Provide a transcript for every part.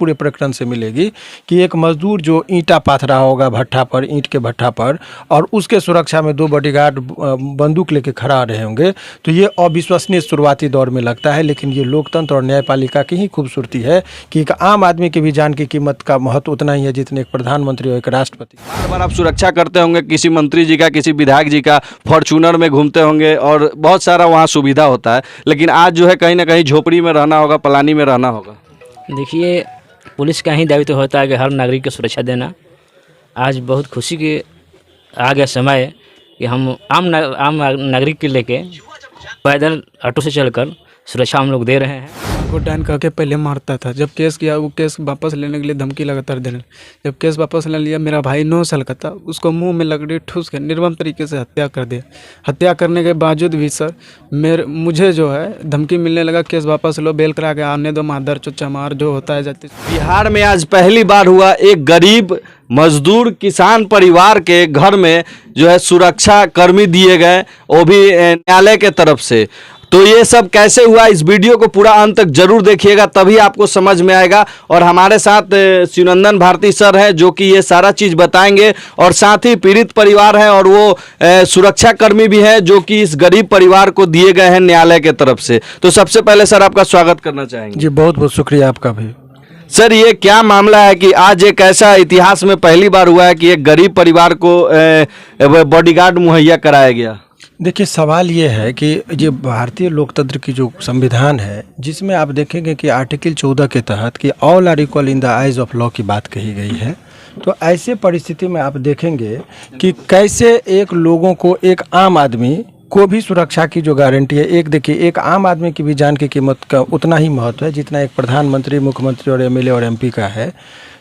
पूरे प्रकरण से मिलेगी कि एक मजदूर जो ईंटा पाथ रहा होगा भट्ठा पर, ईंट के भट्ठा पर, और उसके सुरक्षा में 2 बॉडीगार्ड बंदूक लेके खड़ा रहे होंगे, तो ये अविश्वसनीय शुरुआती दौर में लगता है। लेकिन ये लोकतंत्र और न्यायपालिका की ही खूबसूरती है कि एक आम आदमी की भी जान की कीमत का महत्व उतना ही है जितने एक प्रधानमंत्री और एक राष्ट्रपति। बार बार आप सुरक्षा करते होंगे, किसी मंत्री जी का, किसी विधायक जी का, फॉर्चूनर में घूमते होंगे और बहुत सारा वहाँ सुविधा होता है, लेकिन आज जो है कहीं ना कहीं झोपड़ी में रहना होगा, पलानी में रहना होगा। देखिए, पुलिस का ही दायित्व होता है कि हर नागरिक को सुरक्षा देना। आज बहुत खुशी के आ गया समय कि हम आम नागरिक के लेके पैदल ऑटो से चलकर सुरक्षा हम लोग दे रहे हैं। को डायन कह के पहले मारता था, जब केस किया वो केस वापस लेने के लिए धमकी लगातार देने, जब केस वापस ले लिया, मेरा भाई 9 साल का था, उसको मुंह में लकड़ी ठूस के निर्मम तरीके से हत्या कर दिया। हत्या करने के बावजूद भी सर मुझे जो है धमकी मिलने लगा, केस वापस लो, बेल करा के आने दो, मादर चुच्चा मार जो होता है जाती। बिहार में आज पहली बार हुआ एक गरीब मजदूर किसान परिवार के घर में जो है सुरक्षा कर्मी दिए गए, वो भी न्यायालय के तरफ से। तो ये सब कैसे हुआ, इस वीडियो को पूरा अंत तक जरूर देखिएगा, तभी आपको समझ में आएगा। और हमारे साथ शिवनंदन भारती सर हैं जो कि ये सारा चीज़ बताएंगे, और साथ ही पीड़ित परिवार हैं और वो सुरक्षा कर्मी भी हैं जो कि इस गरीब परिवार को दिए गए हैं न्यायालय के तरफ से। तो सबसे पहले सर आपका स्वागत करना चाहेंगे। जी बहुत बहुत शुक्रिया आपका भी। सर, ये क्या मामला है कि आज एक ऐसा इतिहास में पहली बार हुआ है कि एक गरीब परिवार को बॉडीगार्ड मुहैया कराया गया? देखिए, सवाल ये है कि ये भारतीय लोकतंत्र की जो संविधान है, जिसमें आप देखेंगे कि आर्टिकल 14 के तहत कि all are equal in the eyes of law की बात कही गई है। तो ऐसे परिस्थिति में आप देखेंगे कि कैसे एक लोगों को, एक आम आदमी को भी सुरक्षा की जो गारंटी है, एक देखिए, एक आम आदमी की भी जान की कीमत का उतना ही महत्व है जितना एक प्रधानमंत्री, मुख्यमंत्री और एमएलए और एमपी का है।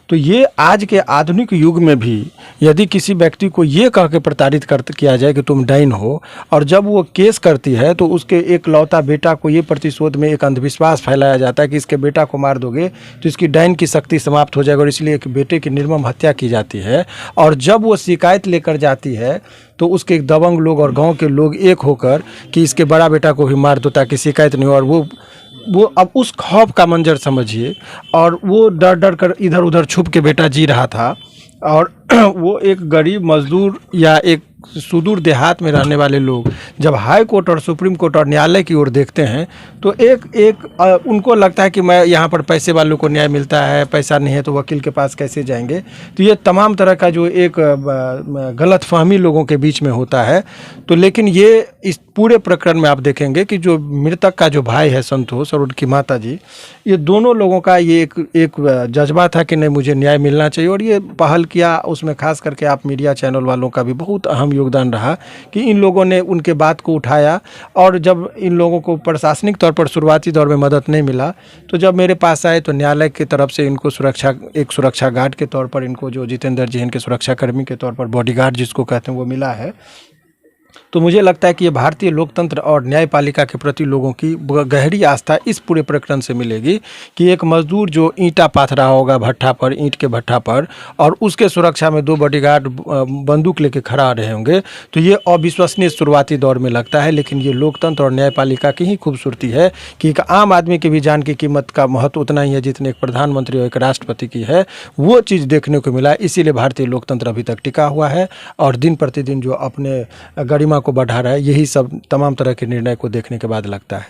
तो ये आज के आधुनिक युग में भी यदि किसी व्यक्ति को ये कह के प्रताड़ित किया जाए कि तुम डाइन हो, और जब वो केस करती है तो उसके एक लौता बेटा को ये प्रतिशोध में एक अंधविश्वास फैलाया जाता है कि इसके बेटा को मार दोगे तो इसकी डाइन की शक्ति समाप्त हो जाएगी, और इसलिए एक बेटे की निर्मम हत्या की जाती है। और जब वो शिकायत लेकर जाती है तो उसके दबंग लोग और गाँव के लोग एक होकर कि इसके बड़ा बेटा को भी मार दो ताकि शिकायत नहीं हो, और वो अब उस खौफ का मंजर समझिए। और वो डर डर कर इधर उधर छुप के बेटा जी रहा था, और वो एक गरीब मजदूर या एक सुदूर देहात में रहने वाले लोग जब हाई कोर्ट और सुप्रीम कोर्ट और न्यायालय की ओर देखते हैं तो उनको लगता है कि मैं यहाँ पर पैसे वालों को न्याय मिलता है, पैसा नहीं है तो वकील के पास कैसे जाएंगे। तो ये तमाम तरह का जो एक गलतफहमी लोगों के बीच में होता है। तो लेकिन ये इस पूरे प्रकरण में आप देखेंगे कि जो मृतक का जो भाई है संतोष और उनकी माता जी, ये दोनों लोगों का ये एक जज्बा था कि नहीं, मुझे न्याय मिलना चाहिए। और ये पहल किया, उसमें खास करके आप मीडिया चैनल वालों का भी बहुत अहम योगदान रहा कि इन लोगों ने उनके बात को उठाया। और जब इन लोगों को प्रशासनिक तौर पर शुरुआती दौर में मदद नहीं मिला, तो जब मेरे पास आए तो न्यायालय की तरफ से इनको सुरक्षा गार्ड के तौर पर, इनको जो जितेंद्र जी इनके सुरक्षा कर्मी के तौर पर बॉडीगार्ड जिसको कहते हैं वो मिला है। तो मुझे लगता है कि ये भारतीय लोकतंत्र और न्यायपालिका के प्रति लोगों की गहरी आस्था इस पूरे प्रकरण से मिलेगी कि एक मजदूर जो ईंटा पाथ रहा होगा भट्ठा पर, ईंट के भट्ठा पर, और उसके सुरक्षा में 2 बॉडीगार्ड बंदूक लेके खड़ा रहे होंगे, तो ये अविश्वसनीय शुरुआती दौर में लगता है। लेकिन ये लोकतंत्र और न्यायपालिका की ही खूबसूरती है कि एक आम आदमी की भी जान की कीमत का महत्व उतना ही है जितने एक प्रधानमंत्री और एक राष्ट्रपति की है। वो चीज़ देखने को मिला, इसीलिए भारतीय लोकतंत्र अभी तक टिका हुआ है और दिन प्रतिदिन जो अपने गरिमा को बढ़ा रहा है। यही सब तमाम तरह के निर्णय को देखने के बाद लगता है।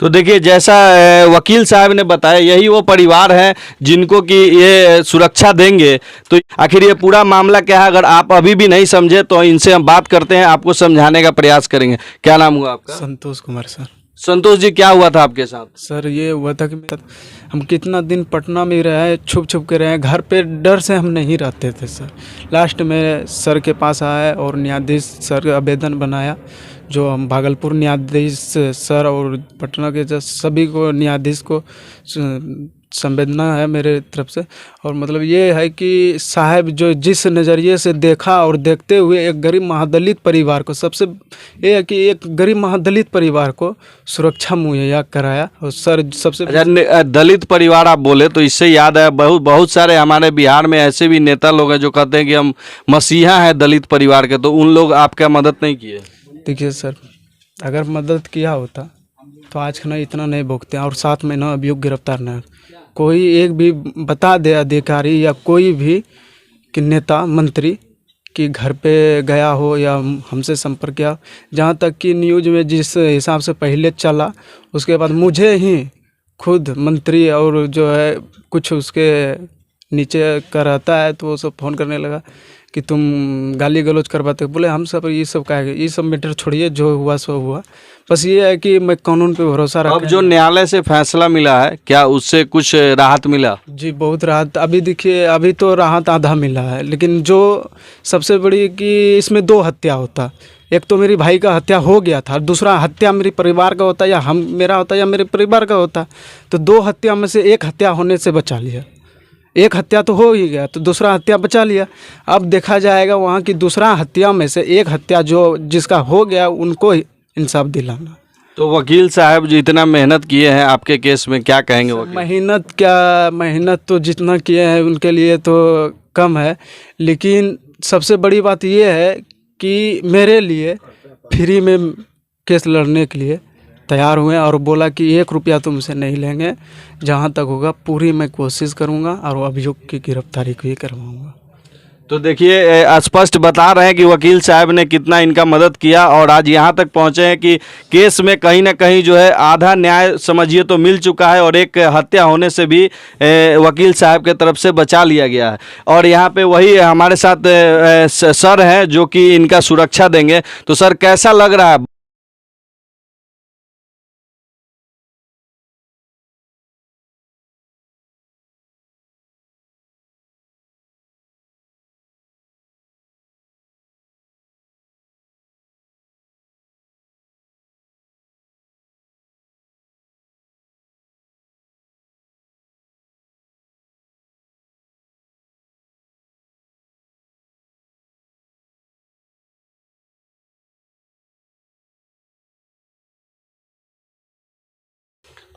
तो देखिए, जैसा वकील साहब ने बताया, यही वो परिवार है जिनको कि ये सुरक्षा देंगे। तो आखिर ये पूरा मामला क्या है, अगर आप अभी भी नहीं समझे तो इनसे हम बात करते हैं, आपको समझाने का प्रयास करेंगे। क्या नाम हुआ आपका? संतोष कुमार सर। संतोष जी, क्या हुआ था आपके साथ? सर, ये हुआ था कि हम कितना दिन पटना में रहे, छुप छुप के रहे, घर पे डर से हम नहीं रहते थे सर। लास्ट में सर के पास आया और न्यायाधीश सर आवेदन बनाया, जो हम भागलपुर न्यायाधीश सर और पटना के सभी को न्यायाधीश को संवेदना है मेरे तरफ से। और मतलब ये है कि साहब जो जिस नज़रिए से देखा और देखते हुए एक गरीब महादलित परिवार को, सबसे ये है कि एक गरीब महादलित परिवार को सुरक्षा मुहैया कराया। और सर सबसे दलित परिवार आप बोले तो इससे याद है, बहुत सारे हमारे बिहार में ऐसे भी नेता लोग हैं जो कहते हैं कि हम मसीहा हैं दलित परिवार के, तो उन लोग आपका मदद नहीं किए? देखिए सर, अगर मदद किया होता तो आज खाना इतना नहीं भोगते और 7 महीना अभियुक्त गिरफ्तार न। कोई एक भी बता दे अधिकारी या कोई भी कि नेता मंत्री कि घर पे गया हो या हमसे संपर्क किया। जहाँ तक कि न्यूज़ में जिस हिसाब से पहले चला, उसके बाद मुझे ही खुद मंत्री और जो है कुछ उसके नीचे का रहता है तो वो सब फ़ोन करने लगा कि तुम गाली गलौज करवाते। बोले हम सब ये सब क्या है, ये सब मैटर छोड़िए, जो हुआ सो हुआ। बस ये है कि मैं कानून पे भरोसा रखा। अब जो न्यायालय से फैसला मिला है, क्या उससे कुछ राहत मिला? जी बहुत राहत। अभी देखिए, अभी तो राहत आधा मिला है, लेकिन जो सबसे बड़ी कि इसमें 2 हत्या होता। एक तो मेरी भाई का हत्या हो गया था, दूसरा हत्या मेरे परिवार का होता या मेरा होता या मेरे परिवार का होता। तो 2 हत्या में से 1 हत्या होने से बचा लिया। 1 हत्या तो हो ही गया, तो दूसरा हत्या बचा लिया। अब देखा जाएगा वहाँ की दूसरा हत्या में से 1 हत्या जो जिसका हो गया उनको इंसाफ दिलाना। तो वकील साहब जो इतना मेहनत किए हैं आपके केस में, क्या कहेंगे वकील? मेहनत तो जितना किए हैं उनके लिए तो कम है, लेकिन सबसे बड़ी बात ये है कि मेरे लिए फ्री में केस लड़ने के लिए तैयार हुए और बोला कि 1 रुपया तुमसे नहीं लेंगे, जहाँ तक होगा पूरी मैं कोशिश करूँगा और अभियुक्त की गिरफ्तारी भी करवाऊँगा। तो देखिए, स्पष्ट बता रहे हैं कि वकील साहब ने कितना इनका मदद किया और आज यहाँ तक पहुँचे हैं कि केस में कहीं ना कहीं जो है आधा न्याय समझिए तो मिल चुका है और एक हत्या होने से भी वकील साहब के तरफ से बचा लिया गया है। और यहाँ पे वही हमारे साथ सर हैं जो कि इनका सुरक्षा देंगे। तो सर, कैसा लग रहा है?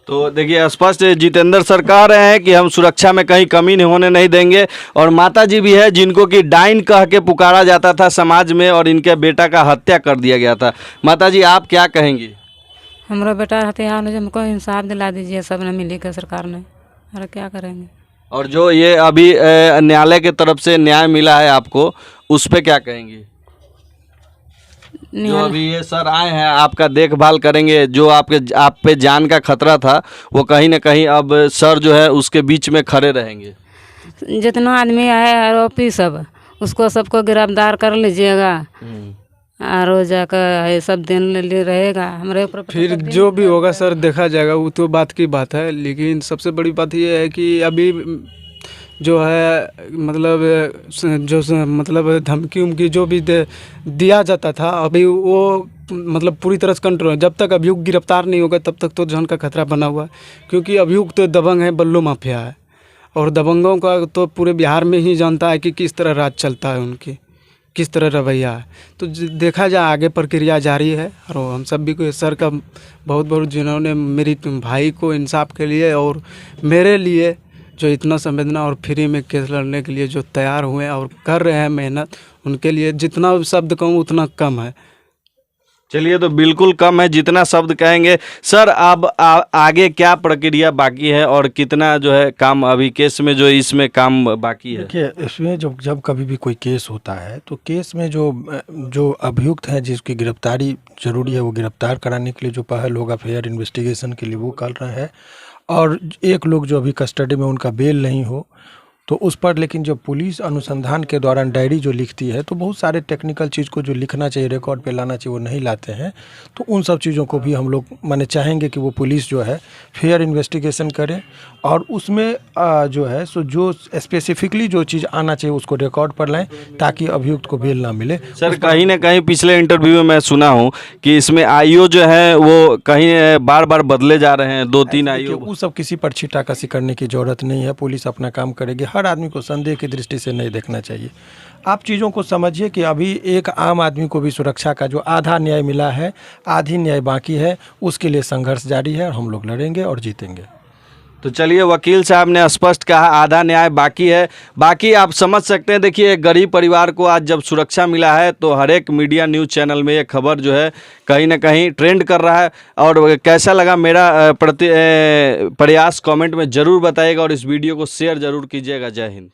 तो देखिए, स्पष्ट जितेंद्र सर कह रहे हैं कि हम सुरक्षा में कहीं कमी नहीं होने नहीं देंगे। और माता जी भी है जिनको कि डाइन कह के पुकारा जाता था समाज में और इनके बेटा का हत्या कर दिया गया था। माता जी, आप क्या कहेंगी? हमारा बेटा हत्या ने हमको इंसाफ दिला दीजिए, सब ने मिलकर सरकार ने, और क्या करेंगे। और जो ये अभी न्यायालय की तरफ से न्याय मिला है आपको, उस पे क्या कहेंगी? जो अभी ये सर आए हैं आपका देखभाल करेंगे, जो आप पे जान का खतरा था, वो कहीं ना कहीं अब सर जो है उसके बीच में खड़े रहेंगे। जितना आदमी आए आरोपी सब, उसको सबको गिरफ्तार कर लीजिएगा और जाकर ये सब दिन ले रहेगा हमारे ऊपर। फिर जो भी होगा सर देखा जाएगा, वो तो बात की बात है। लेकिन सबसे बड़ी बात ये है कि अभी जो है मतलब धमकी उमकी जो भी दिया जाता था, अभी वो मतलब पूरी तरह से कंट्रोल। जब तक अभियुक्त गिरफ्तार नहीं होगा तब तक तो जान का खतरा बना हुआ है, क्योंकि अभियुक्त तो दबंग है, बल्लू माफिया है। और दबंगों का तो पूरे बिहार में ही जानता है कि किस तरह राज चलता है, उनकी किस तरह रवैया है। तो देखा जाए, आगे प्रक्रिया जारी है। और हम सब भी को सर का बहुत बहुत, जिन्होंने मेरी भाई को इंसाफ के लिए और मेरे लिए जो इतना संवेदना और फ्री में केस लड़ने के लिए जो तैयार हुए और कर रहे हैं मेहनत, उनके लिए जितना शब्द कहूँ उतना कम है। चलिए, तो बिल्कुल कम है जितना शब्द कहेंगे। सर, अब आगे क्या प्रक्रिया बाकी है और कितना जो है काम अभी केस में जो इसमें काम बाकी है? देखिए, इसमें जब कभी भी कोई केस होता है तो केस में जो अभियुक्त है जिसकी गिरफ्तारी जरूरी है, वो गिरफ्तार कराने के लिए जो पहल होगा फेयर इन्वेस्टिगेशन के लिए, वो कर रहे हैं। और एक लोग जो अभी कस्टडी में, उनका बेल नहीं हो तो उस पर, लेकिन जब पुलिस अनुसंधान के दौरान डायरी जो लिखती है तो बहुत सारे टेक्निकल चीज़ को जो लिखना चाहिए, रिकॉर्ड पे लाना चाहिए, वो नहीं लाते हैं। तो उन सब चीज़ों को भी हम लोग माने चाहेंगे कि वो पुलिस जो है फेयर इन्वेस्टिगेशन करे और उसमें जो है सो जो स्पेसिफिकली जो चीज़ आना चाहिए उसको रिकॉर्ड पर लाएं, ताकि अभियुक्त को बेल ना मिले। सर, कहीं ना कहीं पिछले इंटरव्यू में मैं सुना हूँ कि इसमें आईओ जो है वो कहीं बार बार बदले जा रहे हैं, 2-3 आईओ। वो सब किसी पर छींटाकशी करने की ज़रूरत नहीं है, पुलिस अपना काम करेगी। हर आदमी को संदेह की दृष्टि से नहीं देखना चाहिए। आप चीज़ों को समझिए कि अभी एक आम आदमी को भी सुरक्षा का जो आधा न्याय मिला है, आधी न्याय बाकी है, उसके लिए संघर्ष जारी है और हम लोग लड़ेंगे और जीतेंगे। तो चलिए, वकील साहब ने स्पष्ट कहा, आधा न्याय बाकी है। बाकी आप समझ सकते हैं, देखिए एक गरीब परिवार को आज जब सुरक्षा मिला है तो हर एक मीडिया न्यूज़ चैनल में ये खबर जो है कहीं ना कहीं ट्रेंड कर रहा है। और कैसा लगा मेरा प्रयास कमेंट में ज़रूर बताइएगा और इस वीडियो को शेयर ज़रूर कीजिएगा। जय हिंद।